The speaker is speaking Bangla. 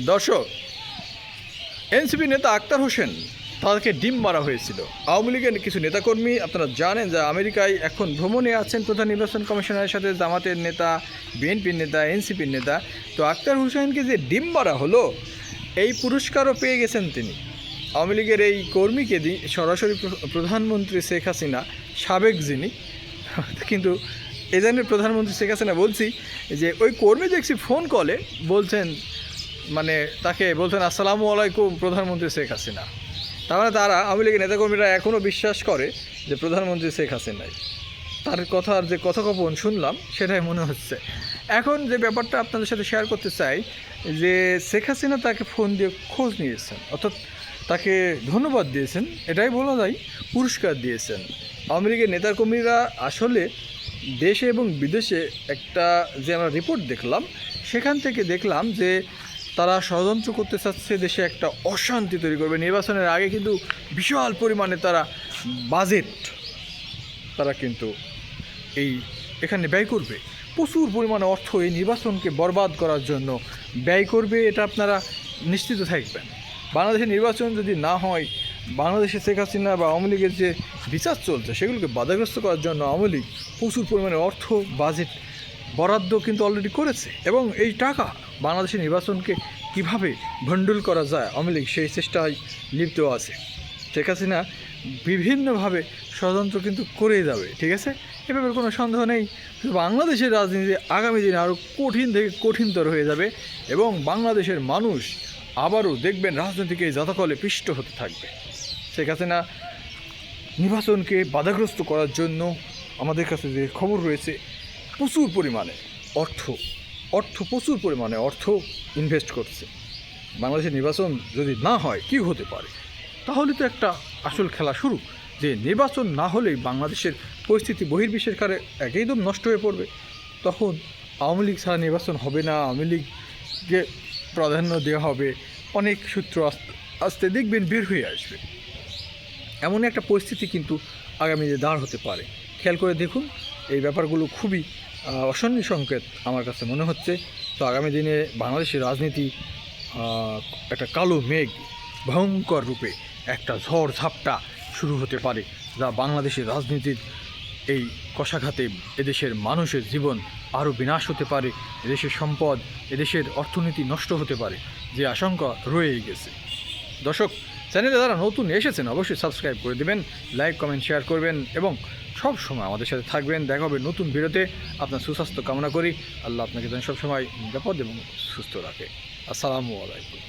দর্শক, এনসিপি নেতা আক্তার হোসেন তাদেরকে ডিম মারা হয়েছিল। আওয়ামী লীগের কিছু নেতাকর্মী, আপনারা জানেন যে আমেরিকায় এখন ভ্রমণে আছেন প্রধান নির্বাচন কমিশনারের সাথে, জামাতের নেতা, বিএনপির নেতা, এনসিপির নেতা। তো আক্তার হোসেনকে যে ডিম মারা হলো, এই পুরস্কারও পেয়ে গেছেন তিনি। আওয়ামী লীগের এই কর্মীকে সরাসরি প্রধানমন্ত্রী শেখ হাসিনা, সাবেক যিনি, কিন্তু এজেন্টের প্রধানমন্ত্রী শেখ হাসিনা বলছি যে ওই কর্মী দেখছি ফোন কলে বলছেন, মানে তাকে বলছেন আসসালামু আলাইকুম প্রধানমন্ত্রী শেখ হাসিনা। তার মানে তারা আওয়ামী লীগের নেতাকর্মীরা এখনও বিশ্বাস করে যে প্রধানমন্ত্রী শেখ হাসিনাই। তার কথার যে কথোপকথন শুনলাম সেটাই মনে হচ্ছে। এখন যে ব্যাপারটা আপনাদের সাথে শেয়ার করতে চাই, যে শেখ হাসিনা তাকে ফোন দিয়ে খোঁজ নিয়েছেন, অর্থাৎ তাকে ধন্যবাদ দিয়েছেন, এটাই বলা যায়, পুরস্কার দিয়েছেন। আওয়ামী লীগের নেতাকর্মীরা আসলে দেশে এবং বিদেশে একটা যে আমরা রিপোর্ট দেখলাম, সেখান থেকে দেখলাম যে তারা ষড়যন্ত্র করতে চাচ্ছে, দেশে একটা অশান্তি তৈরি করবে। নির্বাচনের আগে কিন্তু বিশাল পরিমাণে তারা বাজেট তারা কিন্তু এখানে ব্যয় করবে, প্রচুর পরিমাণে অর্থ এই নির্বাচনকে বরবাদ করার জন্য ব্যয় করবে, এটা আপনারা নিশ্চিত থাকবেন। বাংলাদেশের নির্বাচন যদি না হয়, বাংলাদেশে শেখ হাসিনা বা আওয়ামী লীগের যে বিচার চলছে সেগুলোকে বাধাগ্রস্ত করার জন্য আওয়ামী লীগ প্রচুর পরিমাণে অর্থ বাজেট বরাদ্দ কিন্তু অলরেডি করেছে, এবং এই টাকা বাংলাদেশের নির্বাচনকে কিভাবে ভণ্ডুল করা যায় আওয়ামী লীগ সেই চেষ্টায় লিপ্ত আছে। শেখ হাসিনা বিভিন্নভাবে ষড়যন্ত্র কিন্তু করেই যাবে, ঠিক আছে, এ ব্যাপারে কোনো সন্দেহ নেই। বাংলাদেশের রাজনীতি আগামী দিনে আরও কঠিন থেকে কঠিনতর হয়ে যাবে, এবং বাংলাদেশের মানুষ আবারও দেখবেন রাজনীতিকে জাতকলে পিষ্ট হতে থাকবে। শেখ হাসিনা নির্বাচনকে বাধাগ্রস্ত করার জন্য আমাদের কাছে যে খবর রয়েছে, প্রচুর পরিমাণে প্রচুর পরিমাণে অর্থ ইনভেস্ট করছে। বাংলাদেশের নির্বাচন যদি না হয় কী হতে পারে, তাহলে তো একটা আসল খেলা শুরু, যে নির্বাচন না হলেই বাংলাদেশের পরিস্থিতি বহির্বিশ্বের কারে একদম নষ্ট হয়ে পড়বে। তখন আওয়ামী লীগ ছাড়া নির্বাচন হবে না, আওয়ামী লীগকে প্রাধান্য দেওয়া হবে, অনেক সূত্র আস্তে দেখবেন বের হয়ে আসবে। এমন একটা পরিস্থিতি কিন্তু আগামী দিনে দাঁড় হতে পারে। খেয়াল করে দেখুন, এই ব্যাপারগুলো খুবই অশনি সংকেত আমার কাছে মনে হচ্ছে। তো আগামী দিনে বাংলাদেশের রাজনীতি একটা কালো মেঘ ভয়ঙ্কর রূপে একটা ঝড় ঝাপটা শুরু হতে পারে, যা বাংলাদেশের রাজনীতির এই কষাঘাতে এদেশের মানুষের জীবন আরও বিনাশ হতে পারে, এদেশের সম্পদ, এদেশের অর্থনীতি নষ্ট হতে পারে, যে আশঙ্কা রয়েই গেছে। দর্শক, চ্যানেলে যারা নতুন এসেছেন অবশ্যই সাবস্ক্রাইব করে দেবেন, লাইক কমেন্ট শেয়ার করবেন, এবং সব সময় আমাদের সাথে থাকবেন। দেখা হবে নতুন ভিডিওতে। আপনার সুস্বাস্থ্য কামনা করি। আল্লাহ আপনাকে যেন সবসময় নিরাপদ এবং সুস্থ রাখে। আসসালামু আলাইকুম।